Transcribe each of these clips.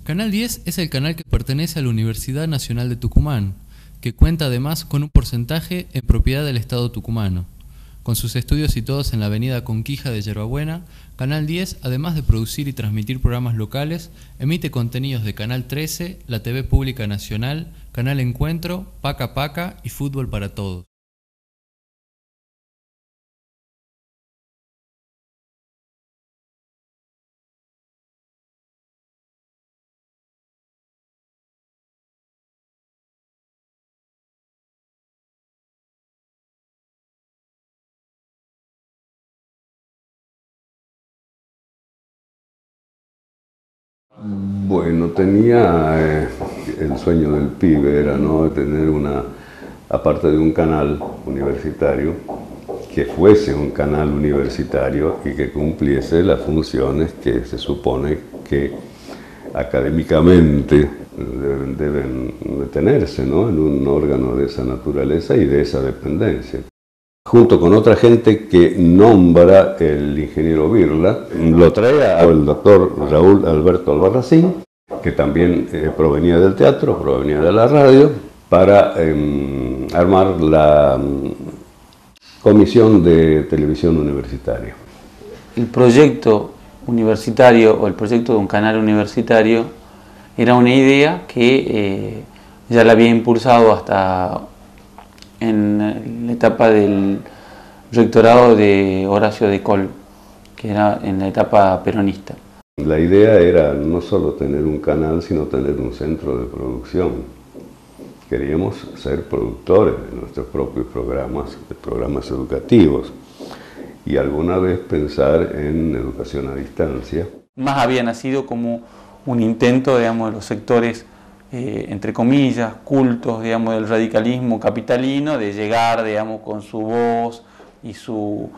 Canal 10 es el canal que pertenece a la Universidad Nacional de Tucumán, que cuenta además con un porcentaje en propiedad del Estado tucumano. Con sus estudios situados en la avenida Conquija de Yerbabuena, Canal 10, además de producir y transmitir programas locales, emite contenidos de Canal 13, la TV Pública Nacional, Canal Encuentro, Paca Paca y Fútbol para Todos. Bueno, tenía el sueño del pibe, era, ¿no?, tener aparte de un canal universitario, que fuese un canal universitario y que cumpliese las funciones que se supone que académicamente deben tenerse, ¿no?, en un órgano de esa naturaleza y de esa dependencia. Junto con otra gente que nombra el ingeniero Birla, lo trae el doctor Raúl Alberto Albarracín, que también provenía del teatro, provenía de la radio, para armar la Comisión de Televisión Universitaria. El proyecto universitario o el proyecto de un canal universitario era una idea que ya la había impulsado hasta en la etapa del rectorado de Horacio de Col, que era en la etapa peronista. La idea era no solo tener un canal, sino tener un centro de producción. Queríamos ser productores de nuestros propios programas educativos, y alguna vez pensar en educación a distancia. Más había nacido como un intento, digamos, de los sectores entre comillas, cultos, digamos, del radicalismo capitalino, de llegar, digamos, con su voz y su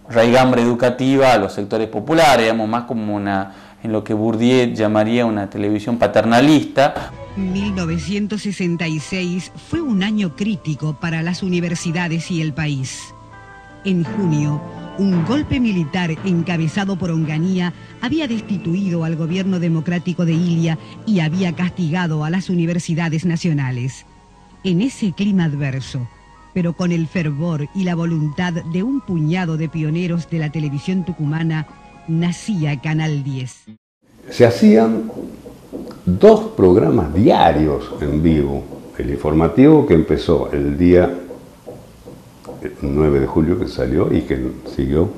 raigambre educativa a los sectores populares, digamos, más como en lo que Bourdieu llamaría una televisión paternalista. 1966 fue un año crítico para las universidades y el país. En junio, un golpe militar encabezado por Onganía había destituido al gobierno democrático de Ilia y había castigado a las universidades nacionales. En ese clima adverso, pero con el fervor y la voluntad de un puñado de pioneros de la televisión tucumana, nacía Canal 10. Se hacían 2 programas diarios en vivo. El informativo, que empezó el día 9 de julio, que salió y que siguió,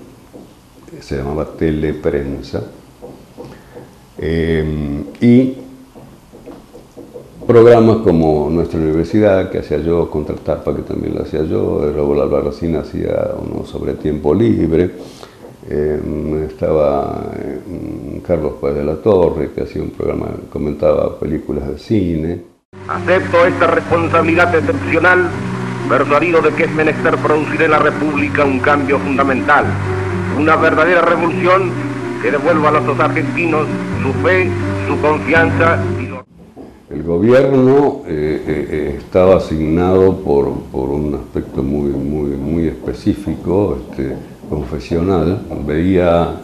se llamaba Teleprensa, y programas como Nuestra Universidad, que hacía yo, Contratapa, que también lo hacía yo, Raúl Albarracín hacía uno sobre tiempo libre, estaba Carlos Páez de la Torre, que hacía un programa, comentaba películas de cine. Acepto esta responsabilidad excepcional, persuadido de que es menester producir en la República un cambio fundamental, una verdadera revolución que devuelva a los argentinos su fe, su confianza y su... El gobierno estaba asignado por un aspecto muy específico, confesional. Veía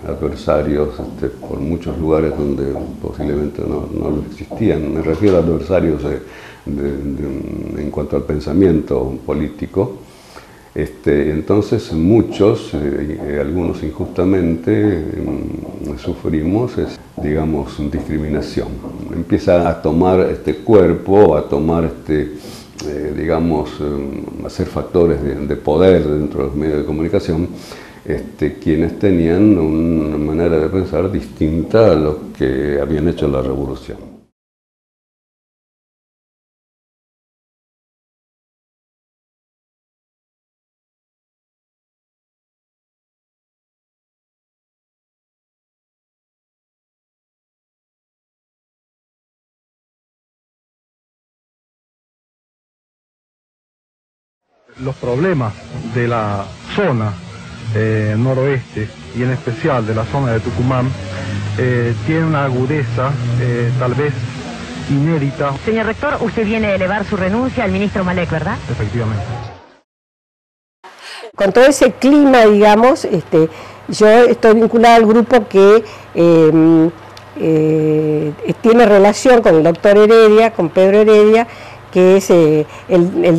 adversarios por muchos lugares donde posiblemente no lo existían. Me refiero a adversarios en cuanto al pensamiento político. Entonces muchos, algunos injustamente, sufrimos, digamos, discriminación. Empieza a tomar cuerpo, a tomar, digamos, a ser factores de poder dentro de los medios de comunicación, quienes tenían una manera de pensar distinta a lo que habían hecho en la revolución. Los problemas de la zona noroeste y en especial de la zona de Tucumán tienen una agudeza tal vez inédita. Señor rector, usted viene a elevar su renuncia al ministro Malek, ¿verdad? Efectivamente. Con todo ese clima, digamos, yo estoy vinculada al grupo que tiene relación con el doctor Heredia, con Pedro Heredia, que es el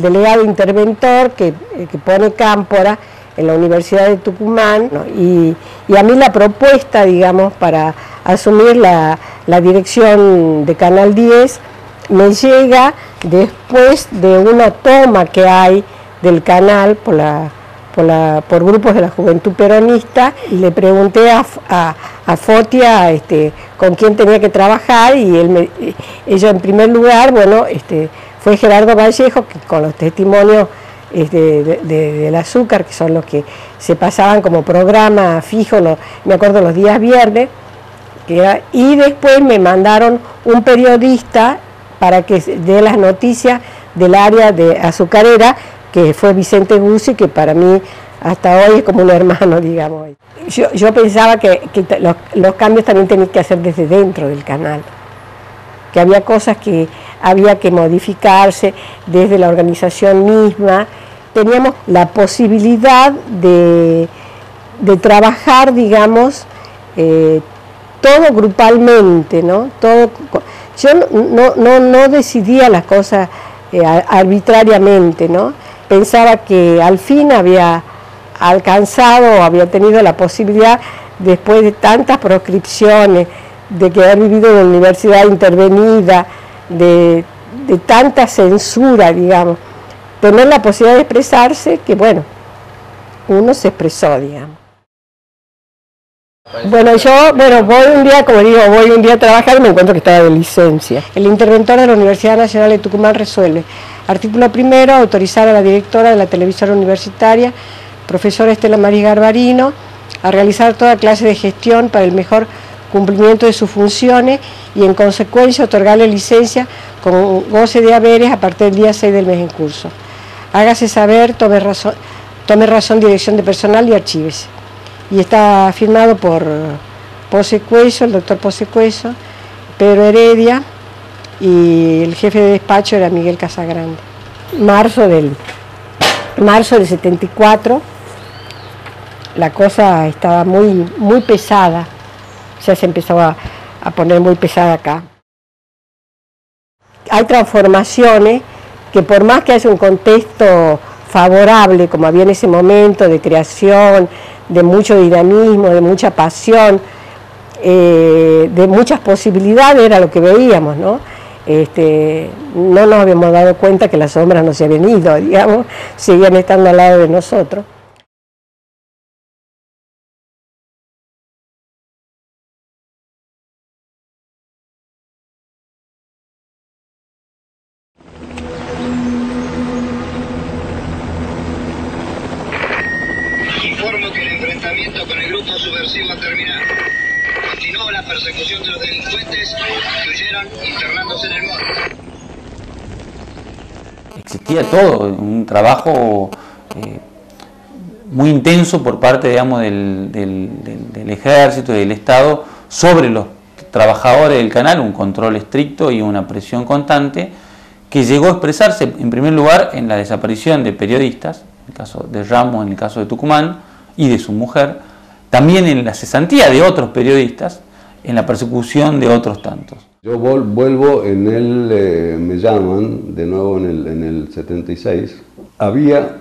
delegado interventor que pone Cámpora en la Universidad de Tucumán, ¿no? Y a mí la propuesta, digamos, para asumir la dirección de Canal 10 me llega después de una toma que hay del canal por grupos de la Juventud Peronista, y le pregunté a Fotia con quién tenía que trabajar, y ella en primer lugar, bueno, fue Gerardo Vallejo, que con los testimonios del azúcar, que son los que se pasaban como programa fijo, me acuerdo los días viernes, y después me mandaron un periodista para que dé las noticias del área de azucarera, que fue Vicente Guzzi, que para mí hasta hoy es como un hermano, digamos. Yo pensaba que los cambios también tenían que hacer desde dentro del canal, que había cosas que había que modificarse desde la organización misma. Teníamos la posibilidad de trabajar, digamos, todo grupalmente, ¿no? Yo no decidía las cosas arbitrariamente, ¿no? Pensaba que al fin había alcanzado, había tenido la posibilidad, después de tantas proscripciones, de que haber vivido en una universidad intervenida, de tanta censura, digamos, tener la posibilidad de expresarse, que bueno, uno se expresó, digamos. Bueno, yo voy un día, como digo, voy un día a trabajar y me encuentro que estaba de licencia. El interventor de la Universidad Nacional de Tucumán resuelve: artículo primero, autorizar a la directora de la televisora universitaria, profesora Estela María Garbarino, a realizar toda clase de gestión para el mejor cumplimiento de sus funciones y en consecuencia otorgarle licencia con goce de haberes a partir del día 6 del mes en curso. Hágase saber, tome razón dirección de personal y archívese. Y está firmado por Pose Cueso, el doctor Pose Cueso, Pedro Heredia, y el jefe de despacho era Miguel Casagrande. Marzo del 74, la cosa estaba muy pesada, ya se empezó a poner muy pesada acá. Hay transformaciones que, por más que haya un contexto favorable, como había en ese momento, de creación, de mucho dinamismo, de mucha pasión, de muchas posibilidades, era lo que veíamos, ¿no? No nos habíamos dado cuenta que las sombras no se habían ido, digamos, seguían estando al lado de nosotros. Informo que el enfrentamiento con el grupo subversivo ha terminado. Continuó la persecución de los delincuentes que huyeron internándose en el monte. Existía todo, un trabajo muy intenso por parte, digamos, del ejército y del Estado sobre los trabajadores del canal, un control estricto y una presión constante que llegó a expresarse en primer lugar en la desaparición de periodistas, en el caso de Ramos, en el caso de Tucumán, y de su mujer, también en la cesantía de otros periodistas, en la persecución de otros tantos. Yo vuelvo me llaman de nuevo en el 76. Había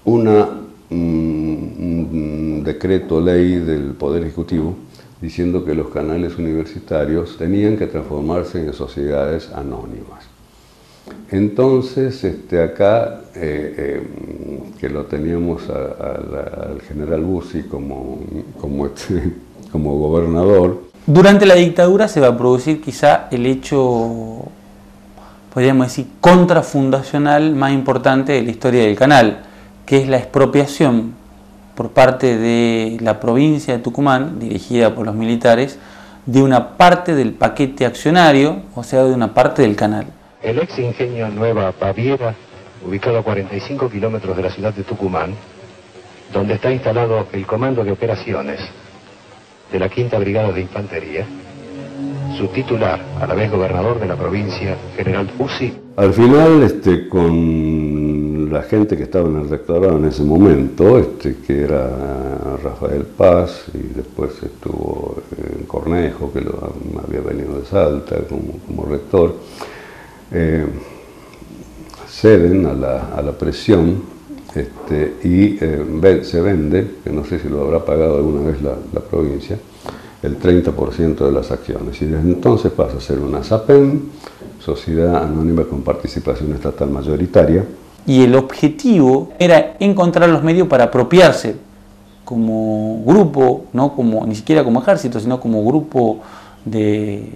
un decreto ley del Poder Ejecutivo diciendo que los canales universitarios tenían que transformarse en sociedades anónimas. Entonces, acá, que lo teníamos al general Guzzi como gobernador. Durante la dictadura se va a producir quizá el hecho, podríamos decir, contrafundacional más importante de la historia del canal, que es la expropiación por parte de la provincia de Tucumán, dirigida por los militares, de una parte del paquete accionario, o sea, de una parte del canal. El ex ingenio Nueva Baviera, ubicado a 45 kilómetros de la ciudad de Tucumán, donde está instalado el Comando de Operaciones de la Quinta Brigada de Infantería, su titular, a la vez gobernador de la provincia, general Guzzi. Al final, con la gente que estaba en el rectorado en ese momento, que era Rafael Paz, y después estuvo Cornejo, que había venido de Salta como rector, ceden a la presión y se vende, que no sé si lo habrá pagado alguna vez la provincia, el 30% de las acciones. Y desde entonces pasa a ser una SAPEM, Sociedad Anónima con Participación Estatal Mayoritaria. Y el objetivo era encontrar los medios para apropiarse como grupo, no como, ni siquiera como ejército, sino como grupo de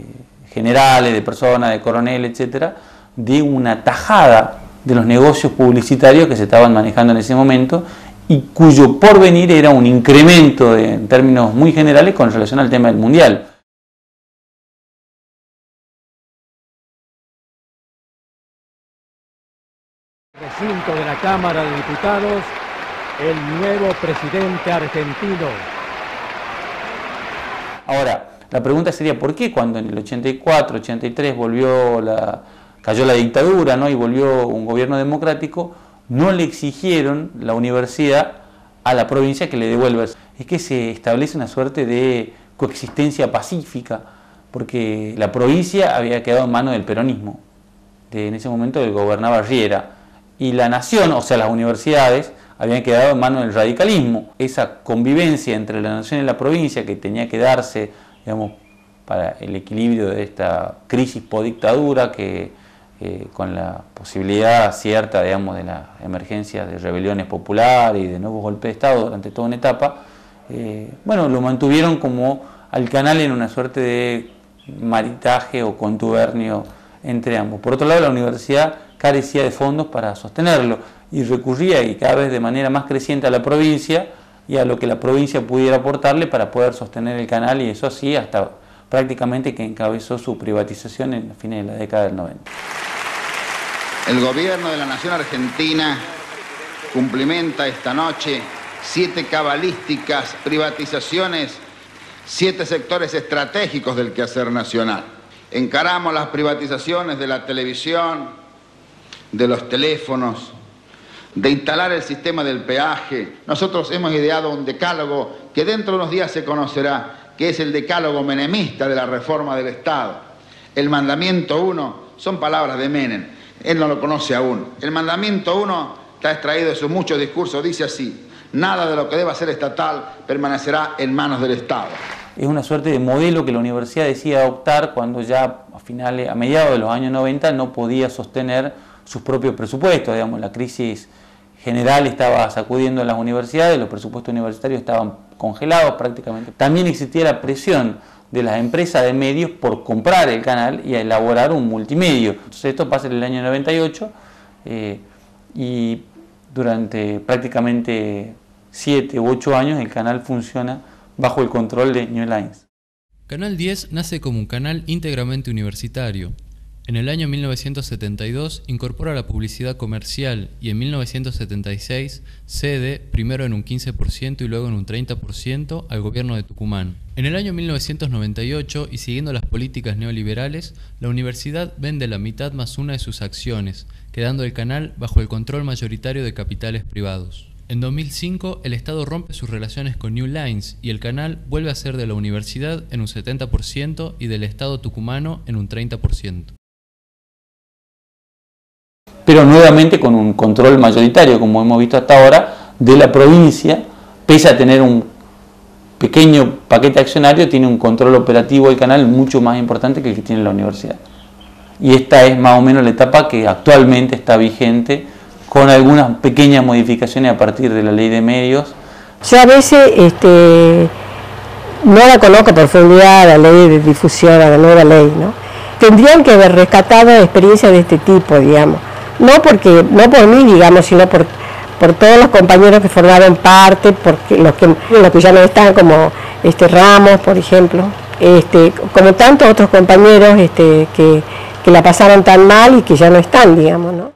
generales, de personas, de coroneles, etcétera, de una tajada de los negocios publicitarios que se estaban manejando en ese momento y cuyo porvenir era un incremento en términos muy generales con relación al tema del mundial. Recinto de la Cámara de Diputados, el nuevo presidente argentino. Ahora, la pregunta sería ¿por qué cuando en el 84, 83 cayó la dictadura, ¿no? Y volvió un gobierno democrático, no le exigieron la universidad a la provincia que le devuelva? Es que se establece una suerte de coexistencia pacífica, porque la provincia había quedado en manos del peronismo, en ese momento gobernaba Riera, y la nación, o sea las universidades, habían quedado en manos del radicalismo. Esa convivencia entre la nación y la provincia que tenía que darse, digamos, para el equilibrio de esta crisis post-dictadura, que con la posibilidad cierta, digamos, de la emergencia de rebeliones populares y de nuevos golpes de Estado durante toda una etapa, bueno, lo mantuvieron como al canal en una suerte de maritaje o contubernio entre ambos. Por otro lado, la universidad carecía de fondos para sostenerlo y recurría, y cada vez de manera más creciente, a la provincia y a lo que la provincia pudiera aportarle para poder sostener el canal, y eso así hasta prácticamente que encabezó su privatización en fines de la década del 90. El gobierno de la Nación Argentina cumplimenta esta noche 7 cabalísticas privatizaciones, 7 sectores estratégicos del quehacer nacional. Encaramos las privatizaciones de la televisión, de los teléfonos, de instalar el sistema del peaje. Nosotros hemos ideado un decálogo que dentro de unos días se conocerá, que es el decálogo menemista de la reforma del Estado. El mandamiento 1 son palabras de Menem, él no lo conoce aún. El mandamiento 1 está extraído de sus muchos discursos, dice así: nada de lo que deba ser estatal permanecerá en manos del Estado. Es una suerte de modelo que la universidad decide adoptar cuando ya a mediados de los años 90 no podía sostener sus propios presupuestos. Digamos, la crisis general estaba sacudiendo a las universidades, los presupuestos universitarios estaban congelados prácticamente. También existía la presión de las empresas de medios por comprar el canal y a elaborar un multimedio. Entonces esto pasa en el año 98 y durante prácticamente 7 u 8 años el canal funciona bajo el control de New Lines. Canal 10 nace como un canal íntegramente universitario. En el año 1972 incorpora la publicidad comercial y en 1976 cede, primero en un 15% y luego en un 30%, al gobierno de Tucumán. En el año 1998, y siguiendo las políticas neoliberales, la universidad vende la mitad más una de sus acciones, quedando el canal bajo el control mayoritario de capitales privados. En 2005, el Estado rompe sus relaciones con New Lines y el canal vuelve a ser de la universidad en un 70% y del Estado tucumano en un 30%. Pero nuevamente con un control mayoritario, como hemos visto hasta ahora, de la provincia, pese a tener un pequeño paquete accionario, tiene un control operativo del canal mucho más importante que el que tiene la universidad. Y esta es más o menos la etapa que actualmente está vigente, con algunas pequeñas modificaciones a partir de la ley de medios. Yo a veces no la conozco a profundidad, la ley de difusión, la nueva ley, ¿no? Tendrían que haber rescatado experiencias de este tipo, digamos. No por mí, digamos, sino por todos los compañeros que formaron parte, porque los que ya no están, como Ramos, por ejemplo, como tantos otros compañeros que la pasaron tan mal y que ya no están, digamos, ¿no?